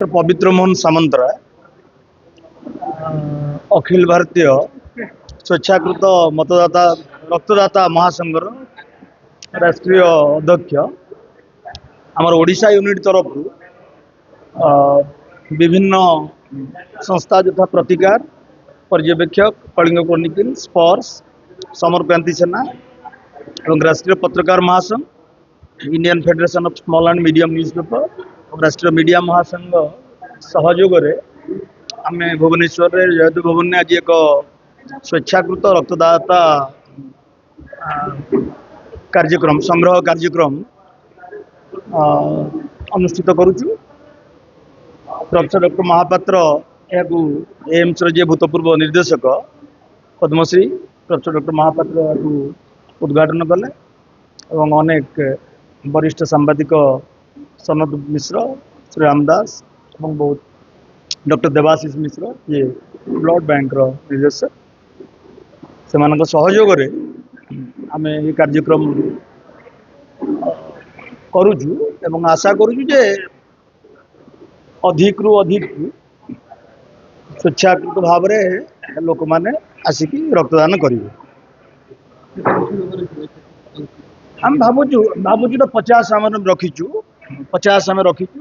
पवित्र मोहन सामंतराय अखिल भारतीय स्वेच्छाकृत मतदाता रक्तदाता महासंघर राष्ट्रीय अध्यक्ष आमर ओडिशा यूनिट तरफ विभिन्न संस्था यथा प्रतिकार पर्यवेक्षक कलिंग क्रॉनिकल स्पर्श समर क्रांति सेना और राष्ट्रीय पत्रकार महासंघ Indian federation of small and medium newspaper और राष्ट्रीय मीडिया महासंघ सहयोग आम भुवनेश्वर जयदेव भवन आज एक स्वेच्छाकृत रक्तदाता कार्यक्रम संग्रह कार्यक्रम अनुष्ठित करुचु। प्रोफेसर डॉक्टर महापात्र एम्स जे भूतपूर्व निर्देशक पद्मश्री प्रोफेसर डॉक्टर महापात्र उद्घाटन कले और अनेक वरिष्ठ सांबादिक सनद मिश्र श्री रामदास और बहुत डॉक्टर देवाशीष मिश्र ये ब्लड बैंक निर्देशक से सहयोग आम ये कार्यक्रम करुचु एवं आशा करुचु जे अधिक रु अधिक स्वेच्छाकृत भाव में लोक मैंने आसिक रक्तदान करेंगे। आम भावुचु तो 50 आम रखीचु 50 आम रखीचु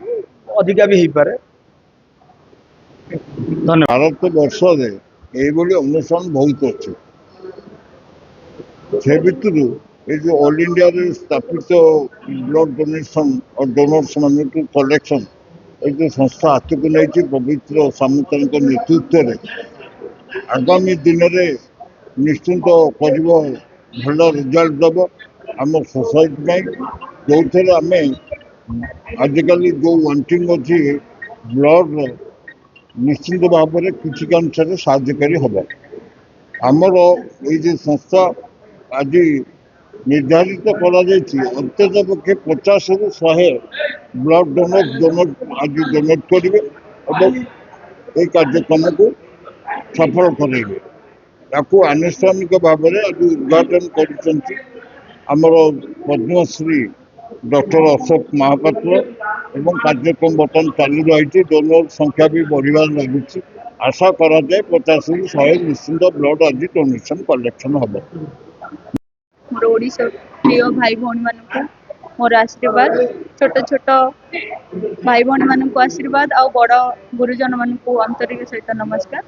अधिका भी हो पारे। धन्यवाद। भारत वर्ष अनुष्ठान बहुत अच्छे से भितर ये जो ऑल इंडिया स्थापित ब्लड डोनेशन और डोनर्स मान कलेक्शन ये जो संस्था हाथ को नहीं पवित्र सामंत नेतृत्व में आगामी दिन में निश्चिंत कर भल रिजल्ट दब आम सोसाइटी जो थे आम आजिकल जो वांटिंग अच्छी ब्लड निश्चिंत भाव में किसी अंश साहाय्यकारी हम आमर ये संस्था आज निर्धारित कर 50 रु 100 ब्लड डोनर आज डोनेट करेंगे और कार्यक्रम को सफल करेंगे ताकू आनुष्ठानिक भाव में आज उद्घाटन करमर पद्मश्री डॉक्टर अशोक महापात्र एवं कार्यक्रम बर्तमान चालू रही डोनर संख्या भी बढ़िबार लगुच आशा करा जाए 50 रु 100 निश्चिंत ब्लड आज डोनेशन कलेक्शन हम। मोर ओडिशा प्रिय भाई भौणी मानू मोर आशीर्वाद छोट छोट भाई भौणी मानू आशीर्वाद आ बड़ गुरुजन मानू आंतरिक सहित नमस्कार।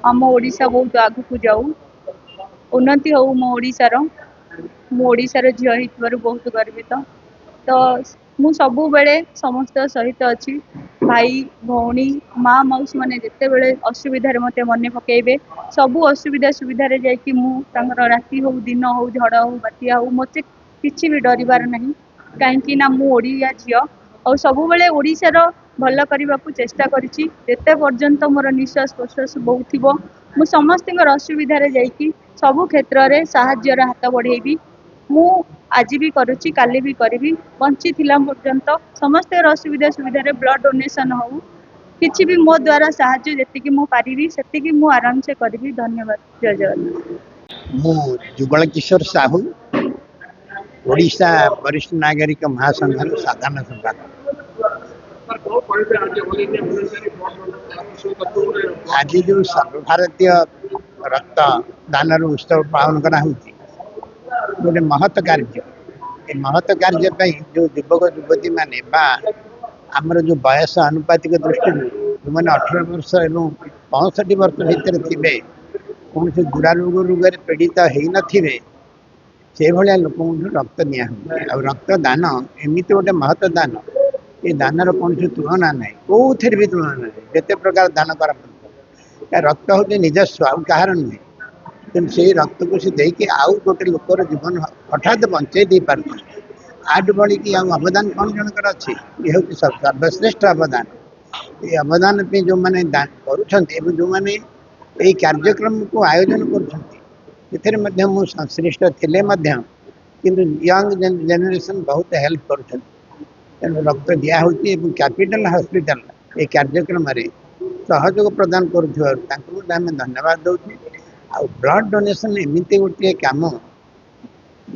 आम ओडिशा बहुत आगु को जाऊ उन्नति हो मो ओडिशार मु ओडिशार झील होइथिबारु बहुत गर्वित। तो मु सबु बेले समस्त सहित अच्छी भाई भौणी माँ मौसी मैंने जिते बड़े असुविधा मत मन पकेबे सबू असुविधा सुविधा जाकि राति हो दिन हो झड़ हो बातिया हो मत किसी भी डरबार ना कहीं मु ओडिया झील और सबु बेले ओडिशार भल करने को चेष्टा करिछि जेते पर्यंत मोर निश्वास प्रश्वास बहुत मु समस्त असुविधा जाकि सबु क्षेत्र में साहाय्यर हाथ बढ़ेबी मु आज भी करुच्ची काली भी करी बंची थिला पर्यंत समस्त असुविधा सुविधा ब्लड डोनेशन हो किसी भी मो द्वारा साहाय्य जी मु पारिबी सेतिकी मु आराम से करी। धन्यवाद। जय जगन्नाथ। मु जुगल किशोर साहू ओडिशा वरिष्ठ नागरिक महासंघ साधारण संपादक। आज जो सर्वभारतीय रक्त दान उत्सव पालन करा गोटे महत् कार्य ए महत् कार्य जो युवक युवती माने आमर जो बयस आनुपातिक दृष्टि जो मैंने 18 वर्ष एवं 65 वर्ष भितर थे कौन से दुरारोग रोग पीड़ित हो नथिबे से भाया लोक रक्त निया रक्तदान एमती गोटे महत् दान ये दानर कौन तुलना ना कौन भी तुलना ना जिते प्रकार दान कर रक्त हूँ निजस्व आउ कहार नुहे तेणु से रक्त को सी देकी आउ गोटे लोकर जीवन हठात बंचे दे पार आठ बड़ी की अवदान कौन जनकर अच्छी ये हूँ सर्वश्रेष्ठ अवदान ये अवदान पे जो मैंने कर जो मैंने ये कार्यक्रम को आयोजन कर संश्लिष्ट थे किंतु यंग जेनेरेशन बहुत हेल्प कर रक्त दिया कैपिटल हॉस्पिटल ये कार्यक्रम सहयोग प्रदान करें धन्यवाद दौर। आ ब्लड डोनेशन एमती गोटे कम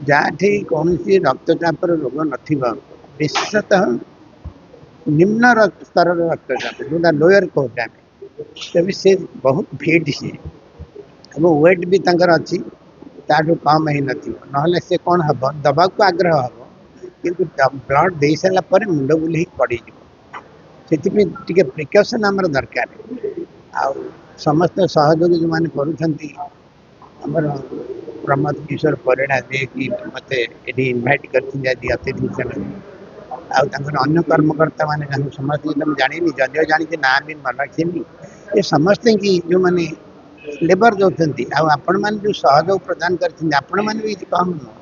ଯାହାଠି କୌଣସି ରକ୍ତଚାପର ରୋଗ ନଥିବ, ବିଶେଷତଃ ନିମ୍ନ ସ୍ତରର ରକ୍ତଚାପ ଯେଉଁଟା ଲୋୟର କହୁଛେ ଆମେ, ତେବେ ସେ ବହୁତ ଫିଟ୍ ସିଏ ଏବଂ ୱେଟ୍ ବି ତାଙ୍କର ଅଛି ତାଠୁ କମ୍ ହେଇନଥିବ, ନହେଲେ ସେ କ'ଣ ହେବ ଦେବାକୁ ଆଗ୍ରହ ହେବ କିନ୍ତୁ ବ୍ଲଡ଼ ଦେଇସାରିଲା ପରେ ମୁଣ୍ଡ ବୁଲେଇକି ପଡ଼ିଯିବ। ସେଥିପାଇଁ ଟିକେ ପ୍ରିକସନ୍ ଆମର ଦରକାର। ଆଉ ସମସ୍ତ ସହଯୋଗୀ ଯେଉଁମାନେ କରୁଛନ୍ତି, ଆମର ପ୍ରମୋଦ କିଶୋର ପରିଡ଼ା ଯିଏକି ମୋତେ ଏଠି ଇନଭାଇଟ୍ କରିଛନ୍ତି ଆଜି ଅତିଥି ହିସାବରେ, ଆଉ ତାଙ୍କର ଅନ୍ୟ କର୍ମକର୍ତ୍ତାମାନେ ତାଙ୍କୁ ସମସ୍ତଙ୍କୁ ତ ମୁଁ ଜାଣିନି, ଯଦିଓ ଜାଣିଛି ନାଁ ବି ମନେ ରଖିନି, ଏ ସମସ୍ତଙ୍କୁ ଯେଉଁମାନେ ଲେବର ଦେଉଛନ୍ତି ଆଉ ଆପଣମାନେ ଯେଉଁ ସହଯୋଗ ପ୍ରଦାନ କରିଛନ୍ତି ଆପଣମାନେ ବି କିଛି କମ୍ ନୁହଁ,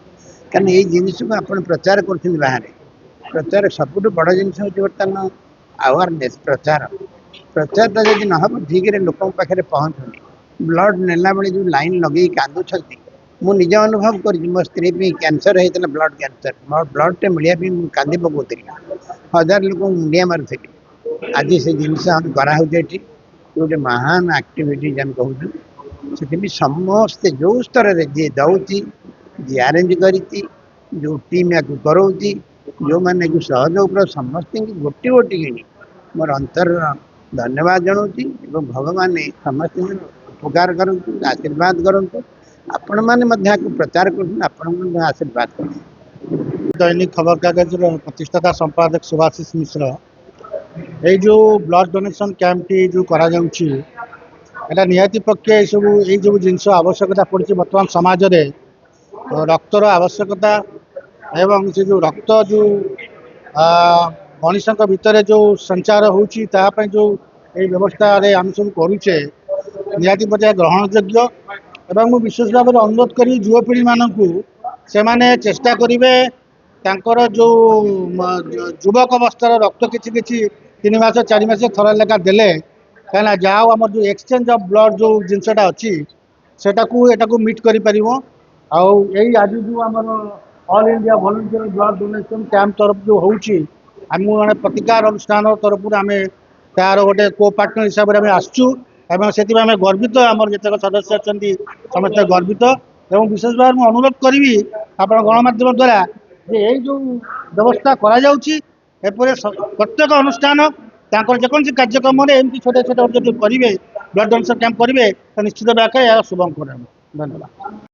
କାରଣ ଏଇ ଜିନିଷକୁ ଆପଣ ପ୍ରଚାର କରୁଛନ୍ତି ବାହାରେ। ପ୍ରଚାର ସବୁଠୁ ବଡ଼ ଜିନିଷ ହେଉଛି ବର୍ତ୍ତମାନ ଆୱାରନେସ୍, ପ୍ରଚାରଟା ଯଦି ନ ହେବ ଠିକରେ ଲୋକଙ୍କ ପାଖରେ ପହଞ୍ଚୁନି। ବ୍ଲଡ଼ ନେଲା ବେଳେ ଯେଉଁ ଲାଇନ୍ ଲଗେଇ କାନ୍ଦୁଛନ୍ତି, ମୁଁ ନିଜ ଅନୁଭବ କରିଛି। ମୋ ସ୍ତ୍ରୀ ପାଇଁ କ୍ୟାନ୍ସର ହେଇଥିଲା, ବ୍ଲଡ଼ କ୍ୟାନ୍ସର, ମୋ ବ୍ଲଡ଼ଟେ ମିଳିବା ପାଇଁ ମୁଁ କାନ୍ଦି ପକାଉଥିଲି, ହଜାର ଲୋକଙ୍କୁ ମୁଣ୍ଡିଆ ମାରୁଥିଲି। ଆଜି ସେ ଜିନିଷ ଆମେ କରାହେଉଛି ଏଠି, ଗୋଟେ ମହାନ ଆକ୍ଟିଭିଟିଜ୍ ଆମେ କହୁଛୁ। ସେଥିପାଇଁ ସମସ୍ତେ ଯେଉଁ ସ୍ତରରେ ଯିଏ ଦେଉଛି, ଯିଏ ଆରେଞ୍ଜ କରିଛି, ଯେଉଁ ଟିମ୍ ୟାକୁ କରଉଛି, ଯେଉଁମାନେ ସହଯୋଗ ସମସ୍ତଙ୍କୁ ଗୋଟି ଗୋଟି କିଣି ମୋର ଅନ୍ତରର ଧନ୍ୟବାଦ ଜଣାଉଛି ଏବଂ ଭଗବାନ ସମସ୍ତଙ୍କୁ ଉପକାର କରନ୍ତୁ, ଆଶୀର୍ବାଦ କରନ୍ତୁ। ଆପଣମାନେ ମଧ୍ୟ ୟାକୁ ପ୍ରଚାର କରୁଛନ୍ତି, ଆପଣଙ୍କୁ ମଧ୍ୟ ଆଶୀର୍ବାଦ କରନ୍ତୁ। ଦୈନିକ ଖବରକାଗଜର ପ୍ରତିଷ୍ଠାତା ସମ୍ପାଦକ ସୁଭାଶିଷ ମିଶ୍ର, এই যে ব্লড ডোনেসন ক্যাম্পটি যে করা যাচ্ছে, এটা নিহাতি পক্ষে এই যে জিনিস আবশ্যকতা পড়ছে বর্তমান সমাজরে, রক্তর আবশ্যকতা এবং সে যে রক্ত যে মଣିষଙ୍କ ভিতরে যে সঞ্চার হচ্ছে তাপাই যে এই ব্যবস্থারে আমি সব করুছে নিহাতি পর্যায়ে গ্রহণযোগ্য। এবং মু বিশেষ ভাবে অনুরোধ করি যুবপিঢ়ি মানুষ সেমানে চেষ্টা করিবে তাঙ্কর যে যুবক অবস্থার রক্ত কিছু কিছু 3 মাস 4 মাস থর লেখা দেলে কারণ যা আমার যে এক্সচেঞ্জ অফ ব্লড যে জিনিসটা অছি এটাକୁ মিট করে পারিব। ଆଉ এই আজি যে আমার all India volunteer blood donation camp তরফ যে হচ্ছে, আমি মানে প্রতিকার অনুষ্ঠান তরফ আমি তার গোটে কো পার্টনর হিসাবে আমি আসছু এবং সেটি আমি গর্বিত। আমার যেতক সদস্য অনেক সমস্ত গর্বিত এবং বিশেষ ভাবে আমি অনুরোধ করবি আপনার গণমাধ্যম দ্বারা যে এই যে ব্যবস্থা করা যাচ্ছে এপরে প্রত্যেক অনুষ্ঠান তাঁর যেকোন কার্যক্রমে এমনি ছোট ছোট যদি করবে ব্লড ডোনেসন ক্যাম্প করবে তো নিশ্চিত ভাবে শুভঙ্কর। ধন্যবাদ।